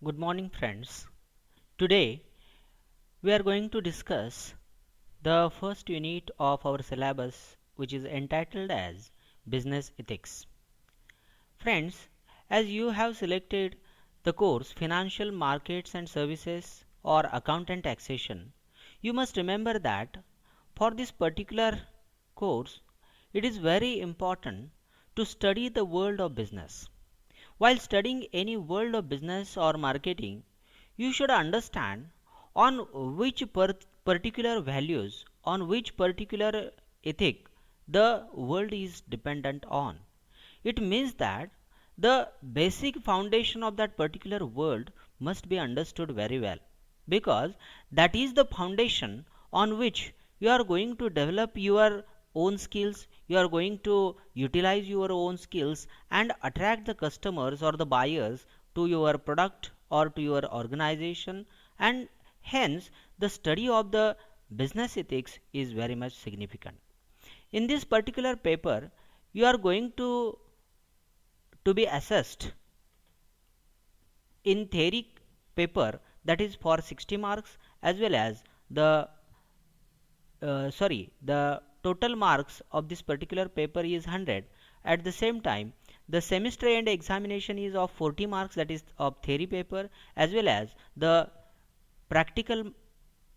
Good morning, friends. Today we are going to discuss the first unit of our syllabus, which is entitled as Business Ethics. Friends, as you have selected the course Financial Markets and Services or Account and Taxation, you must remember that for this particular course, it is very important to study the world of business. While studying any world of business or marketing, you should understand on which particular values, on which particular ethic the world is dependent on. It means that the basic foundation of that particular world must be understood very well, because that is the foundation on which you are going to develop your own skills, you are going to utilize your own skills and attract the customers or the buyers to your product or to your organization, and hence the study of the business ethics is very much significant. In this particular paper, you are going to be assessed in theory paper, that is for 60 marks, as well as the total marks of this particular paper is 100. At the same time, the semester end examination is of 40 marks, that is of theory paper, as well as the practical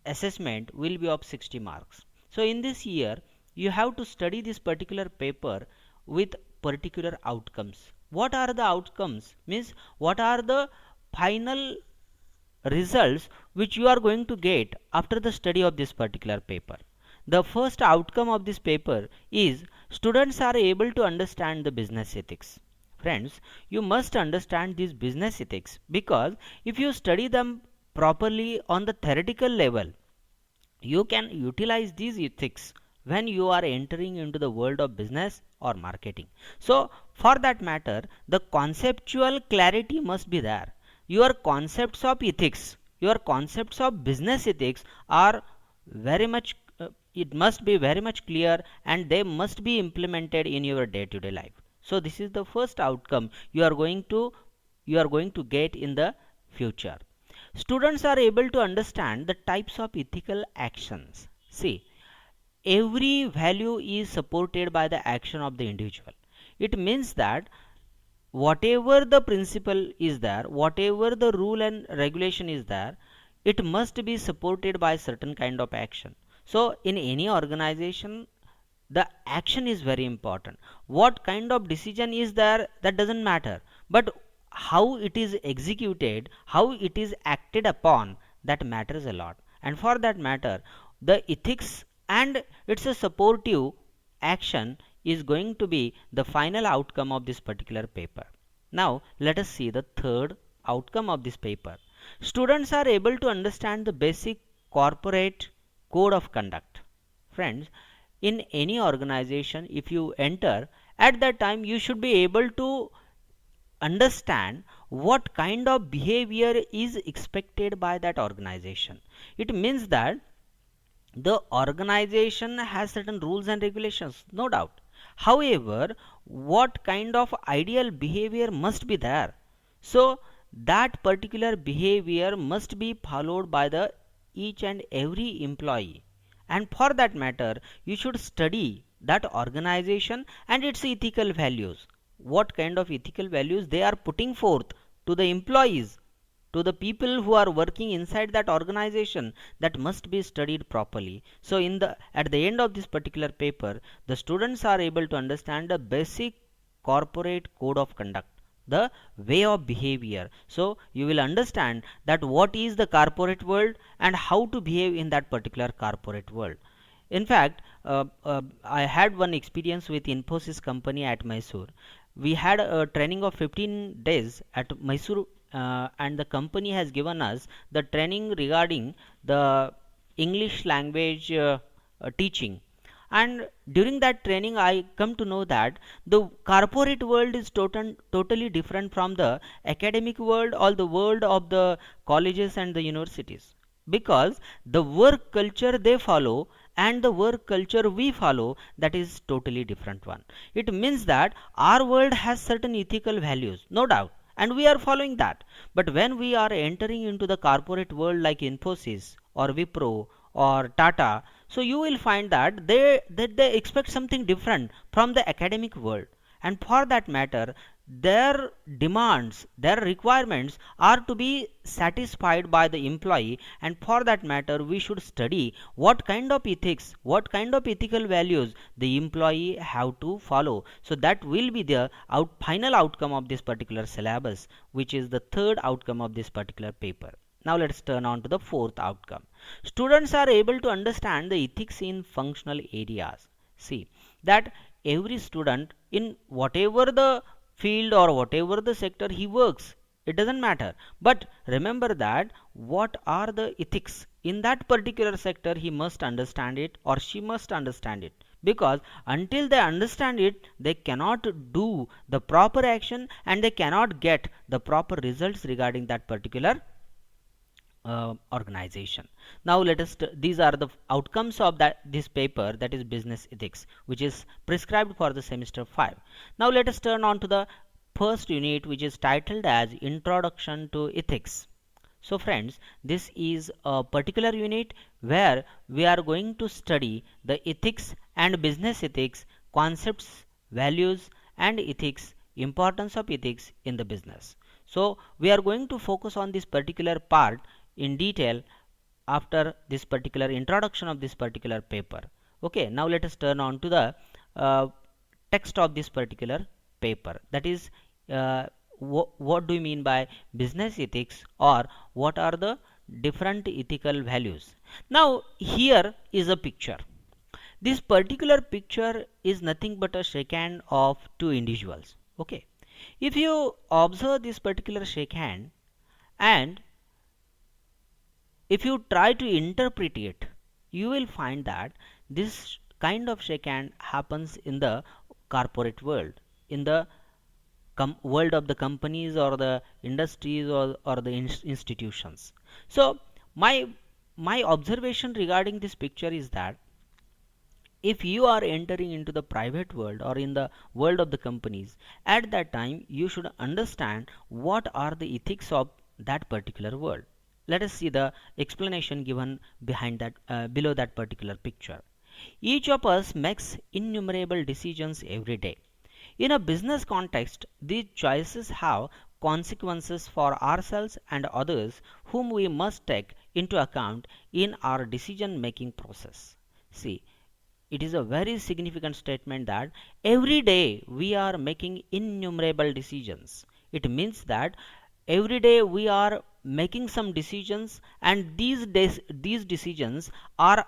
assessment will be of 60 marks. So in this year you have to study this particular paper with particular outcomes. What are the outcomes? Means what are the final results which you are going to get after the study of this particular paper. The first outcome of this paper is students are able to understand the business ethics. Friends, you must understand these business ethics, because if you study them properly on the theoretical level, you can utilize these ethics when you are entering into the world of business or marketing. So for that matter, the conceptual clarity must be there. Your concepts of ethics, your concepts of business ethics are very much it must be very much clear, and they must be implemented in your day to day life. So this is the first outcome you are going to get in the future. Students are able to understand the types of ethical actions. See, every value is supported by the action of the individual. It means that whatever the principle is there, whatever the rule and regulation is there, it must be supported by certain kind of action. So in any organization, the action is very important. What kind of decision is there, that doesn't matter, but how it is executed, how it is acted upon, that matters a lot. And for that matter, the ethics and its a supportive action is going to be the final outcome of this particular paper. Now let us see the third outcome of this paper. Students are able to understand the basic corporate code of conduct. Friends, in any organization, if you enter, at that time you should be able to understand what kind of behavior is expected by that organization. It means that the organization has certain rules and regulations, no doubt. However, what kind of ideal behavior must be there? So that particular behavior must be followed by the each and every employee. And for that matter, you should study that organization and its ethical values. What kind of ethical values they are putting forth to the employees, to the people who are working inside that organization, that must be studied properly. So at the end of this particular paper, the students are able to understand the basic corporate code of conduct, the way of behavior. So you will understand that what is the corporate world and how to behave in that particular corporate world. In fact, I had one experience with Infosys company at Mysore. We had a training of 15 days at Mysore, and the company has given us the training regarding the English language teaching. And during that training, I come to know that the corporate world is totally different from the academic world or the world of the colleges and the universities, because the work culture they follow and the work culture we follow, that is totally different one. It means that our world has certain ethical values, no doubt, and we are following that. But when we are entering into the corporate world like Infosys or Wipro or Tata, so you will find that they expect something different from the academic world, and for that matter their demands, their requirements are to be satisfied by the employee, and for that matter we should study what kind of ethics, what kind of ethical values the employee have to follow. So that will be the final outcome of this particular syllabus, which is the third outcome of this particular paper. Now let's turn on to the fourth outcome. Students are able to understand the ethics in functional areas. See that every student, in whatever the field or whatever the sector he works, it doesn't matter, but remember that what are the ethics in that particular sector, he must understand it or she must understand it, because until they understand it they cannot do the proper action and they cannot get the proper results regarding that particular organization. Now let us these are the outcomes of this paper, that is business ethics, which is prescribed for the semester 5. Now let us turn on to the first unit, which is titled as Introduction to Ethics. So friends, this is a particular unit where we are going to study the ethics and business ethics, concepts, values and ethics, importance of ethics in the business. So we are going to focus on this particular part in detail after this particular introduction of this particular paper. Okay, now let us turn on to the text of this particular paper, that is what do you mean by business ethics, or what are the different ethical values. Now here is a picture. This particular picture is nothing but a shake hand of two individuals. Okay, if you observe this particular shake hand and if you try to interpret it, you will find that this kind of shake hand happens in the corporate world, in the world of the companies or the industries or the institutions. So my observation regarding this picture is that if you are entering into the private world or in the world of the companies, at that time you should understand what are the ethics of that particular world. Let us see the explanation given behind that below that particular picture. Each of us makes innumerable decisions every day. In a business context, these choices have consequences for ourselves and others whom we must take into account in our decision making process. See, it is a very significant statement that every day we are making innumerable decisions. It means that every day we are making some decisions, and these decisions are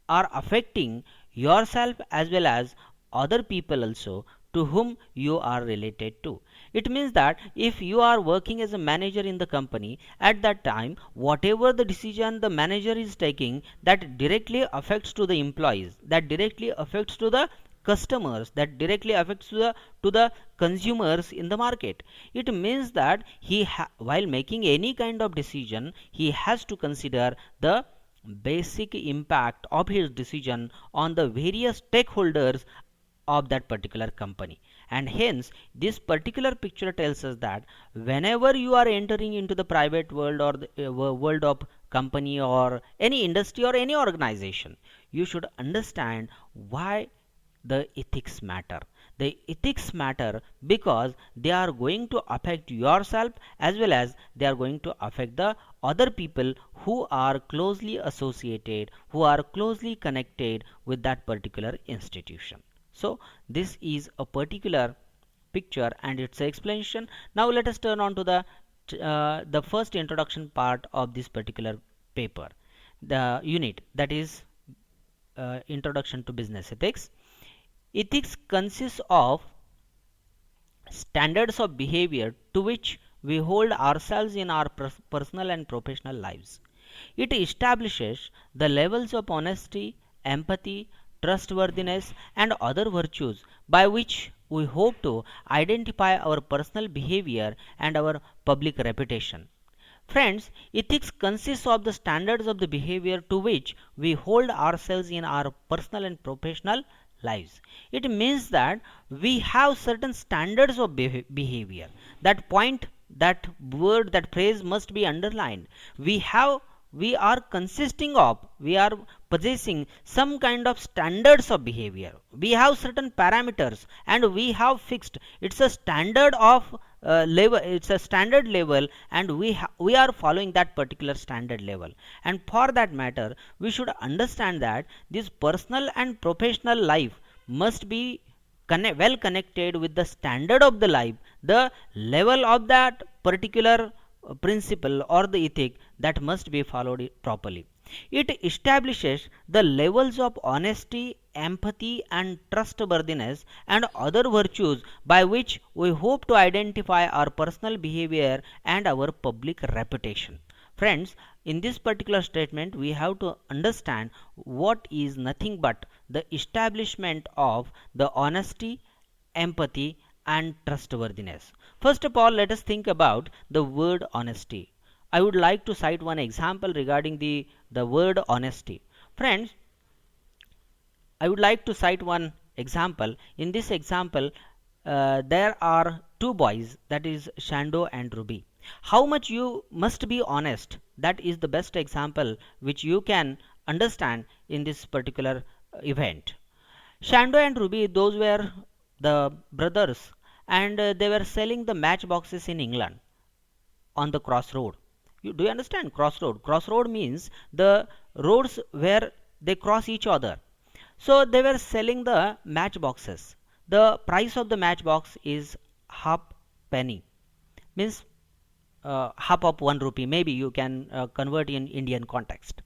affecting yourself as well as other people also to whom you are related to. It means that if you are working as a manager in the company, at that time whatever the decision the manager is taking, that directly affects to the employees, that directly affects to the customers, that directly affects to the consumers in the market. It means that while making any kind of decision, he has to consider the basic impact of his decision on the various stakeholders of that particular company. And hence this particular picture tells us that whenever you are entering into the private world or the world of company or any industry or any organization, you should understand why the ethics matter. The ethics matter because they are going to affect yourself as well as they are going to affect the other people who are closely associated, who are closely connected with that particular institution. So this is a particular picture and its explanation. Now let us turn on to the first introduction part of this particular paper, the unit, that is Introduction to Business Ethics. Ethics consists of standards of behavior to which we hold ourselves in our personal and professional lives. It establishes the levels of honesty, empathy, trustworthiness and other virtues by which we hope to identify our personal behavior and our public reputation. Friends, ethics consists of the standards of the behavior to which we hold ourselves in our personal and professional lives. It means that we have certain standards of behavior. That point, that word, that phrase must be underlined. We are consisting of, we are possessing some kind of standards of behavior. We have certain parameters and we have fixed. It's a standard of level, it's a standard level, and we are following that particular standard level. And for that matter, we should understand that this personal and professional life must be well connected with the standard of the life, the level of that particular principle or the ethic that must be followed properly. It establishes the levels of honesty, empathy, and trustworthiness and other virtues by which we hope to identify our personal behavior and our public reputation. Friends, in this particular statement, we have to understand what is nothing but the establishment of the honesty, empathy, and trustworthiness. First of all, let us think about the word honesty. I would like to cite one example regarding the word honesty. Friends, I would like to cite one example. In this example, there are two boys, that is Shando and Ruby. How much you must be honest, that is the best example which you can understand in this particular event. Shando and Ruby, those were the brothers, and they were selling the matchboxes in England on the crossroad. Do you understand crossroad? Crossroad means the roads where they cross each other. So they were selling the matchboxes. The price of the matchbox is half penny, means half of 1 rupee. Maybe you can convert in Indian context.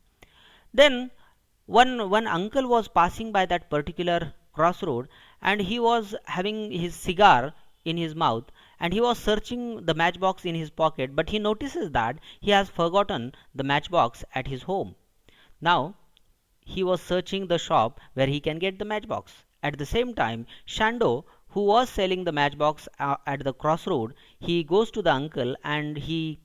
Then one uncle was passing by that particular crossroad, and he was having his cigar in his mouth, and he was searching the matchbox in his pocket, but he notices that he has forgotten the matchbox at his home. Now he was searching the shop where he can get the matchbox. At the same time, Shando, who was selling the matchbox at the crossroad, he goes to the uncle and he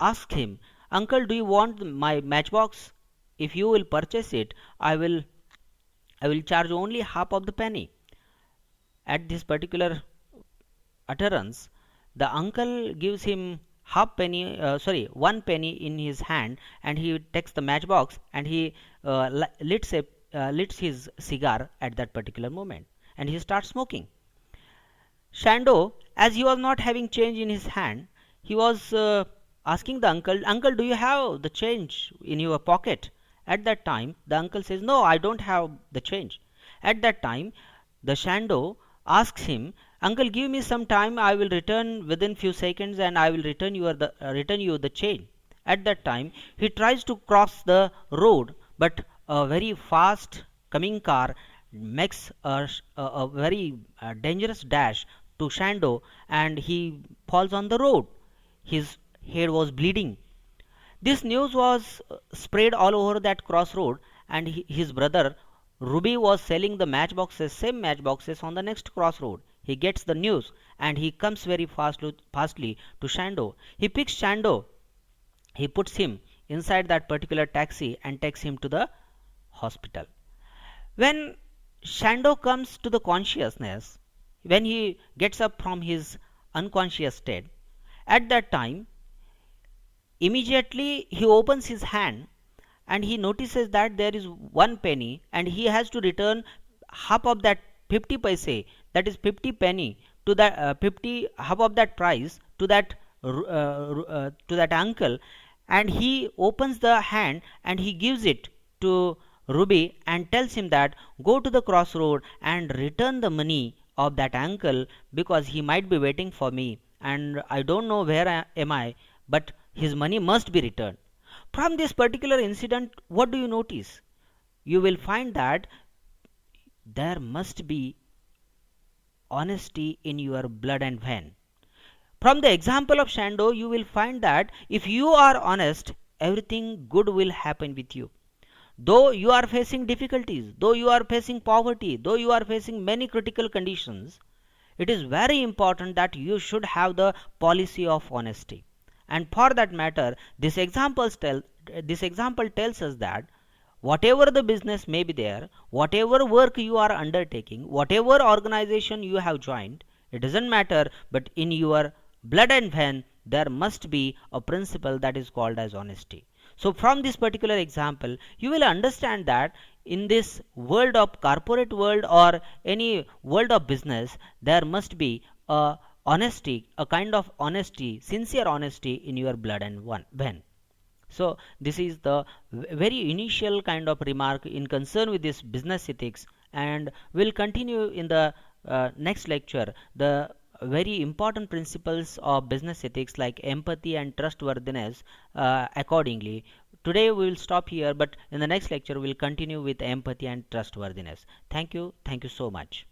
asks him, "Uncle, do you want my matchbox? If you will purchase it, I will charge only half of the penny." At this particular utterance, the uncle gives him 1 penny in his hand, and he takes the matchbox and he lights his cigar at that particular moment, and he starts smoking. Shando, as he was not having change in his hand, he was asking the uncle, "Uncle, do you have the change in your pocket?" At that time, the uncle says, "No, I don't have the change." At that time, the Shando asks him, "Uncle, give me some time, I will return within few seconds and I will return you the change." At that time, he tries to cross the road, but a very fast coming car makes a very dangerous dash to Shando, and he falls on the road. His head was bleeding. This news was spread all over that crossroad, and his brother Ruby was selling the same matchboxes on the next crossroad. He gets the news and he comes very fastly to Shando. He picks Shando, he puts him inside that particular taxi and takes him to the hospital. When Shando comes to the consciousness, when he gets up from his unconscious state, at that time, immediately he opens his hand and he notices that there is 1 penny, and he has to return half of that 50 paise, that is 50 penny, to that 50 half of that price to that uncle, and he opens the hand and he gives it to Ruby and tells him that go to the crossroad and return the money of that uncle, because he might be waiting for me and I don't know where am I, but his money must be returned. From this particular incident, what do you notice? You will find that there must be honesty in your blood and vein. From the example of Shando, you will find that if you are honest, everything good will happen with you. Though you are facing difficulties, though you are facing poverty, though you are facing many critical conditions, it is very important that you should have the policy of honesty. And for that matter, this example tells us that whatever the business may be there, whatever work you are undertaking, whatever organization you have joined, it doesn't matter, but in your blood and vein there must be a principle that is called as honesty. So from this particular example you will understand that in this world of corporate world or any world of business, there must be a honesty, a kind of honesty, sincere honesty in your blood and vein. So this is the very initial kind of remark in concern with this business ethics, and we'll continue in the next lecture the very important principles of business ethics like empathy and trustworthiness accordingly. Today we will stop here, but in the next lecture we'll continue with empathy and trustworthiness. Thank you so much.